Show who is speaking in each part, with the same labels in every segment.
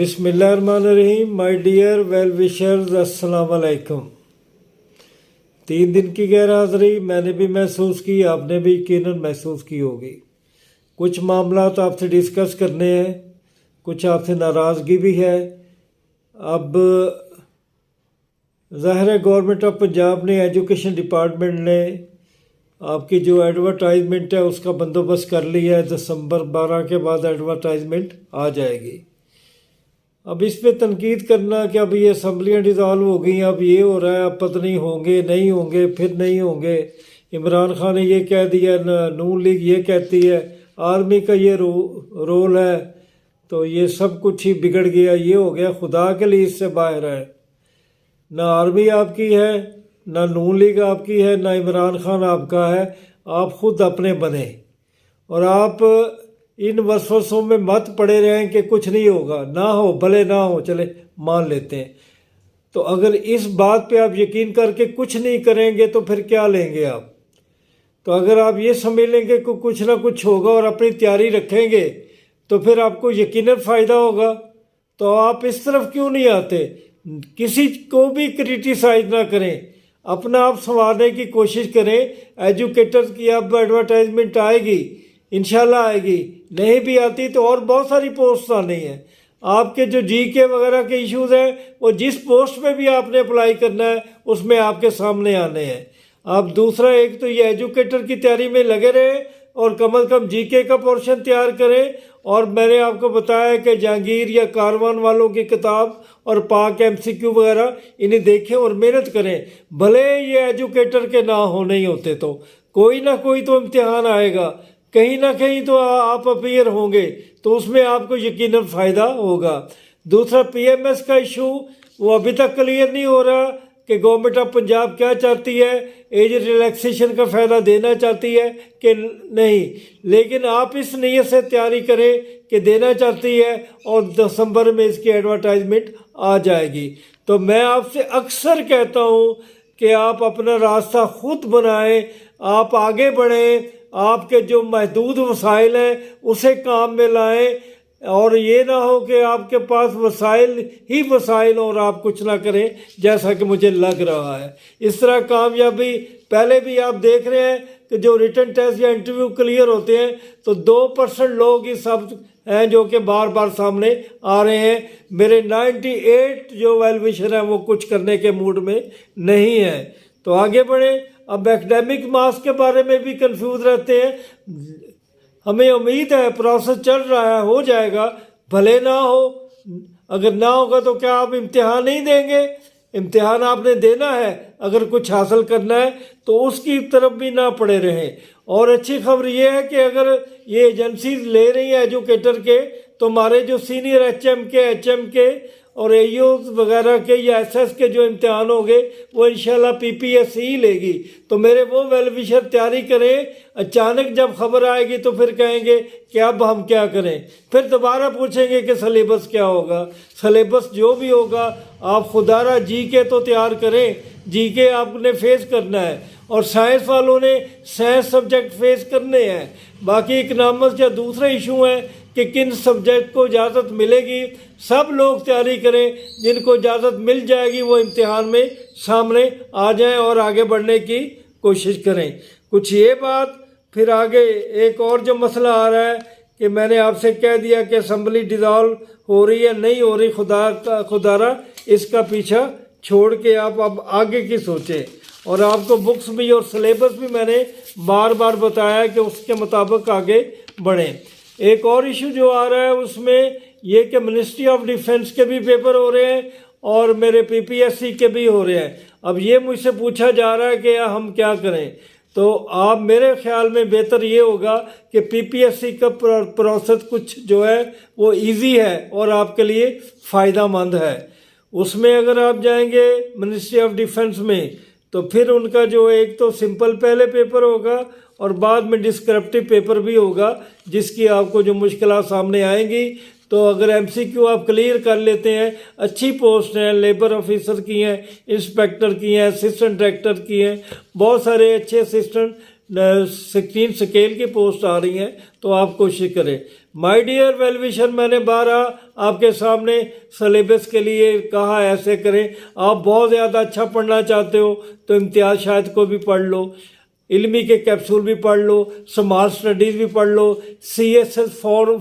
Speaker 1: बिस्मिल्लाहिर्रहमानिर्रहीम। My dear well wishers, अस्सलाम वालेकुम। 3 दिन की गैर हाज़िरी मैंने भी महसूस की, आपने भी यकीनन महसूस की होगी। कुछ मामला तो आपसे डिस्कस करने हैं, कुछ आपसे नाराज़गी भी है। अब ज़ाहिर है गवर्नमेंट ऑफ पंजाब ने, एजुकेशन डिपार्टमेंट ने आपकी जो एडवर्टाइजमेंट है उसका बंदोबस्त कर लिया है। दिसंबर 12 के बाद एडवर्टाइजमेंट आ जाएगी। अब इस पे तनकीद करना कि अब ये असम्बलियाँ डिज़ाल्व हो गई, अब ये हो रहा है, अब पता नहीं होंगे नहीं होंगे, फिर नहीं होंगे। इमरान खान ने ये कह दिया, नून लीग ये कहती है, आर्मी का ये रोल है, तो ये सब कुछ ही बिगड़ गया। ये हो गया, खुदा के लिए इससे बाहर है। ना आर्मी आपकी है, ना नून लीग आपकी है, ना इमरान खान आपका है। आप खुद अपने बने और आप इन वसवसों में मत पड़े रहें कि कुछ नहीं होगा। ना हो भले ना हो, चले मान लेते हैं। तो अगर इस बात पे आप यकीन करके कुछ नहीं करेंगे तो फिर क्या लेंगे आप? तो अगर आप ये समझ लेंगे कि कुछ ना कुछ होगा और अपनी तैयारी रखेंगे तो फिर आपको यकीनन फ़ायदा होगा। तो आप इस तरफ क्यों नहीं आते? किसी को भी क्रिटिसाइज ना करें, अपना आप संवारने की कोशिश करें। एजुकेटर्स की अब एडवर्टाइजमेंट आएगी, इंशाल्लाह आएगी। नहीं भी आती तो और बहुत सारी पोस्ट आनी है। आपके जो जीके वगैरह के इश्यूज हैं, वो जिस पोस्ट में भी आपने अप्लाई करना है उसमें आपके सामने आने हैं। आप दूसरा, एक तो ये एजुकेटर की तैयारी में लगे रहें और कम अज़ कम जीके का पोर्शन तैयार करें। और मैंने आपको बताया कि जहांगीर या कारवान वालों की किताब और पाक एमसीक्यू वगैरह इन्हें देखें और मेहनत करें। भले ये एजुकेटर के ना होने ही होते तो कोई ना कोई तो इम्तिहान आएगा, कहीं ना कहीं तो आप अपीयर होंगे, तो उसमें आपको यकीनन फ़ायदा होगा। दूसरा, पीएमएस का इशू वो अभी तक क्लियर नहीं हो रहा कि गवर्नमेंट ऑफ पंजाब क्या चाहती है, एज रिलैक्सेशन का फ़ायदा देना चाहती है कि नहीं। लेकिन आप इस नीयत से तैयारी करें कि देना चाहती है और दिसंबर में इसकी एडवर्टाइजमेंट आ जाएगी। तो मैं आपसे अक्सर कहता हूँ कि आप अपना रास्ता खुद बनाएं, आप आगे बढ़ें, आपके जो महदूद वसाइल हैं उसे काम में लाएं। और ये ना हो कि आपके पास वसाइल ही वसाइल और आप कुछ ना करें, जैसा कि मुझे लग रहा है। इस तरह कामयाबी पहले भी आप देख रहे हैं कि जो रिटन टेस्ट या इंटरव्यू क्लियर होते हैं तो 2% लोग ही सब हैं जो कि बार बार सामने आ रहे हैं। मेरे 98 जो वेल विशर हैं वो कुछ करने के मूड में नहीं है। तो आगे बढ़े। अब एकेडमिक मार्क्स के बारे में भी कंफ्यूज रहते हैं। हमें उम्मीद है, प्रोसेस चल रहा है, हो जाएगा। भले ना हो, अगर ना होगा तो क्या आप इम्तिहान नहीं देंगे? इम्तिहान आपने देना है। अगर कुछ हासिल करना है तो उसकी तरफ भी ना पड़े रहें। और अच्छी खबर ये है कि अगर ये एजेंसीज ले रही हैं एजुकेटर के, तो हमारे जो सीनियर एचएम के और एईओ वगैरह के या एसएस के जो इम्तिहान होंगे वो इंशाल्लाह पीपीएससी ही लेगी। तो मेरे वो वेल विशर तैयारी करें। अचानक जब खबर आएगी तो फिर कहेंगे कि अब हम क्या करें, फिर दोबारा पूछेंगे कि सिलेबस क्या होगा। सिलेबस जो भी होगा आप खुदारा जीके तो तैयार करें, जीके आपने फेस करना है। और साइंस वालों ने साइंस सब्जेक्ट फेस करने हैं। बाकी इकनॉमिक्स या दूसरे इशू हैं कि किन सब्जेक्ट को इजाज़त मिलेगी। सब लोग तैयारी करें, जिनको इजाज़त मिल जाएगी वो इम्तिहान में सामने आ जाएं और आगे बढ़ने की कोशिश करें। कुछ ये बात। फिर आगे एक और जो मसला आ रहा है कि मैंने आपसे कह दिया कि असम्बली डिज़ॉल्व हो रही है, नहीं हो रही, खुदारा इसका पीछा छोड़ के आप अब आगे की सोचें। और आपको बुक्स भी और सिलेबस भी मैंने बार बार बताया कि उसके मुताबिक आगे बढ़ें। एक और इशू जो आ रहा है उसमें ये कि मिनिस्ट्री ऑफ डिफेंस के भी पेपर हो रहे हैं और मेरे पीपीएससी के भी हो रहे हैं। अब ये मुझसे पूछा जा रहा है कि हम क्या करें। तो आप, मेरे ख्याल में बेहतर ये होगा कि पीपीएससी का प्रोसेस कुछ जो है वो इजी है और आपके लिए फ़ायदा मंद है। उसमें अगर आप जाएंगे मिनिस्ट्री ऑफ डिफेंस में तो फिर उनका जो एक तो सिंपल पहले पेपर होगा और बाद में डिस्क्रिप्टिव पेपर भी होगा, जिसकी आपको जो मुश्किलात सामने आएंगी। तो अगर एमसीक्यू आप क्लियर कर लेते हैं, अच्छी पोस्ट हैं, लेबर ऑफिसर की हैं, इंस्पेक्टर की हैं, असिस्टेंट डायरेक्टर की हैं, बहुत सारे अच्छे असिस्टेंट 16 स्केल की पोस्ट आ रही हैं, तो आप कोशिश करें। माय डियर वेल विशर, मैंने 12 आपके सामने सिलेबस के लिए कहा ऐसे करें। आप बहुत ज़्यादा अच्छा पढ़ना चाहते हो तो इम्तियाज़ शाहिद को भी पढ़ लो, इल्मी के कैप्सूल भी पढ़ लो, समाज स्टडीज़ भी पढ़ लो। CSS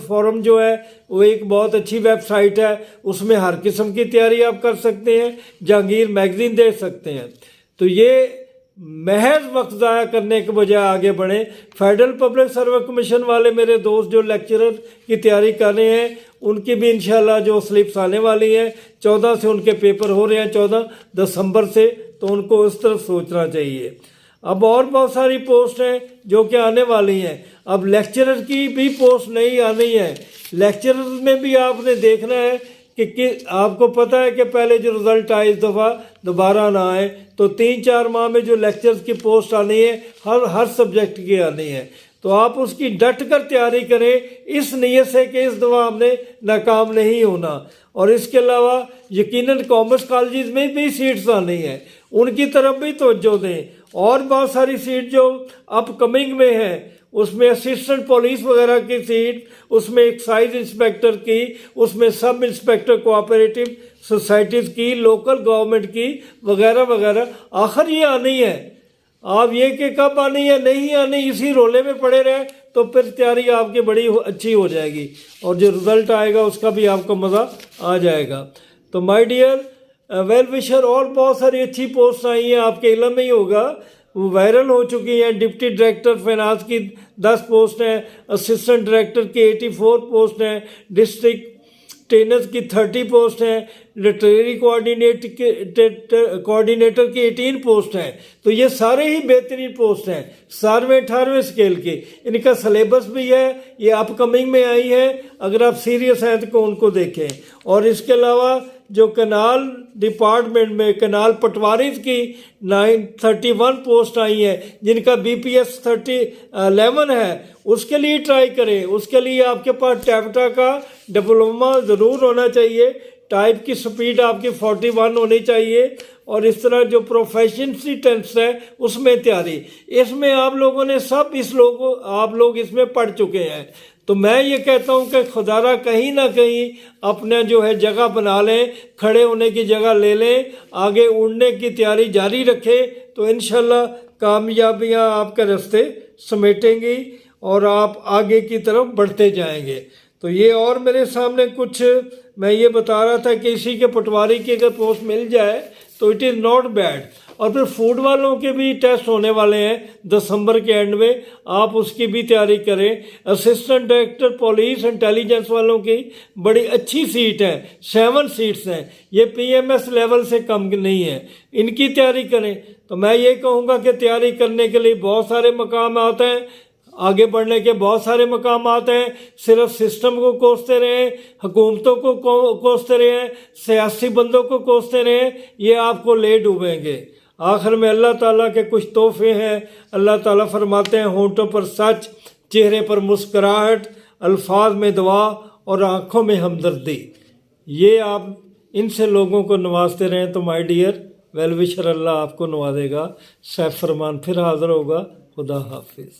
Speaker 1: फोरम जो है वो एक बहुत अच्छी वेबसाइट है, उसमें हर किस्म की तैयारी आप कर सकते हैं। जहांगीर मैगज़ीन देख सकते हैं। तो ये महज वक्त ज़ाया करने के बजाय आगे बढ़ें। फेडरल पब्लिक सर्विस कमीशन वाले मेरे दोस्त जो लेक्चरर की तैयारी कर रहे हैं, उनकी भी इंशाल्लाह जो स्लिप्स आने वाली हैं, 14 से उनके पेपर हो रहे हैं, 14 दिसंबर से, तो उनको इस तरफ सोचना चाहिए। अब और बहुत सारी पोस्ट हैं जो कि आने वाली हैं। अब लेक्चरर की भी पोस्ट नहीं आनी है। लेक्चरर में भी आपने देखना है कि आपको पता है कि पहले जो रिज़ल्ट आए इस दफ़ा दोबारा ना आए, तो 3-4 माह में जो लेक्चर्स की पोस्ट आनी है हर सब्जेक्ट की आनी है। तो आप उसकी डट कर तैयारी करें इस नीयत से कि इस दफ़ा हमने नाकाम नहीं होना। और इसके अलावा यकीनन कॉमर्स कॉलेज में भी सीट्स आनी है, उनकी तरफ भी तवज्जो दें। और बहुत सारी सीट जो अपकमिंग में है, उसमें असिस्टेंट पुलिस वगैरह की सीट, उसमें एक्साइज इंस्पेक्टर की, उसमें सब इंस्पेक्टर कोऑपरेटिव सोसाइटीज़ की, लोकल गवर्नमेंट की वगैरह वगैरह, आखिर ये आनी है। आप ये कि कब आनी है नहीं आनी इसी रोले में पड़े रहे तो फिर तैयारी आपकी बड़ी अच्छी हो जाएगी और जो रिज़ल्ट आएगा उसका भी आपको मज़ा आ जाएगा। तो माय डियर वेल विशर, और बहुत सारी अच्छी पोस्ट आई हैं, आपके इल्म में ही होगा, वो वायरल हो चुकी हैं। डिप्टी डायरेक्टर फाइनेंस की 10 पोस्ट हैं, असिस्टेंट डायरेक्टर की 84 पोस्ट हैं, डिस्ट्रिक्ट ट्रेनर्स की 30 पोस्ट हैं, लिटरेरी कोऑर्डिनेटर की 18 पोस्ट हैं। तो ये सारे ही बेहतरीन पोस्ट हैं 17वें-18वें स्केल के। इनका सिलेबस भी है, ये अपकमिंग में आई है, अगर आप सीरियस हैं तो उनको देखें। और इसके अलावा जो कनाल डिपार्टमेंट में कनाल पटवारी की 931 पोस्ट आई हैं, जिनका BPS 11 है, उसके लिए ट्राई करें। उसके लिए आपके पास टैप्टा का डिप्लोमा ज़रूर होना चाहिए, टाइप की स्पीड आपकी 41 होनी चाहिए, और इस तरह जो प्रोफेशनसी टेस्ट है उसमें तैयारी। इसमें आप लोगों ने सब आप लोग इसमें पढ़ चुके हैं। तो मैं ये कहता हूँ कि खुदारा कहीं ना कहीं अपना जो है जगह बना लें, खड़े होने की जगह ले लें, आगे उड़ने की तैयारी जारी रखें, तो इंशाल्लाह कामयाबियाँ आपके रास्ते समेटेंगी और आप आगे की तरफ बढ़ते जाएंगे। तो ये और मेरे सामने कुछ मैं ये बता रहा था कि इसी के पटवारी की अगर पोस्ट मिल जाए तो इट इज़ नॉट बैड। और फिर फूड वालों के भी टेस्ट होने वाले हैं दिसंबर के एंड में, आप उसकी भी तैयारी करें। असिस्टेंट डायरेक्टर पुलिस इंटेलिजेंस वालों की बड़ी अच्छी सीट है, 7 सीट्स हैं, ये PMS लेवल से कम नहीं है, इनकी तैयारी करें। तो मैं ये कहूँगा कि तैयारी करने के लिए बहुत सारे मकाम आते हैं, आगे बढ़ने के बहुत सारे मकाम आते हैं। सिर्फ सिस्टम को कोसते रहें, हुकूमतों को कोसते रहें, सियासी बंदों को कोसते रहें, ये आपको ले डूबेंगे। आखिर में अल्लाह ताला के कुछ तोहफे हैं। अल्लाह ताला फरमाते हैं, होंठों पर सच, चेहरे पर मुस्कुराहट, अल्फाज में दुआ और आँखों में हमदर्दी। ये आप इनसे लोगों को नवाजते रहें तो माय डियर वेल विशर, अल्लाह आपको नवाजेगा। सैफ फरमान फिर हाज़िर होगा। खुदा हाफिज़।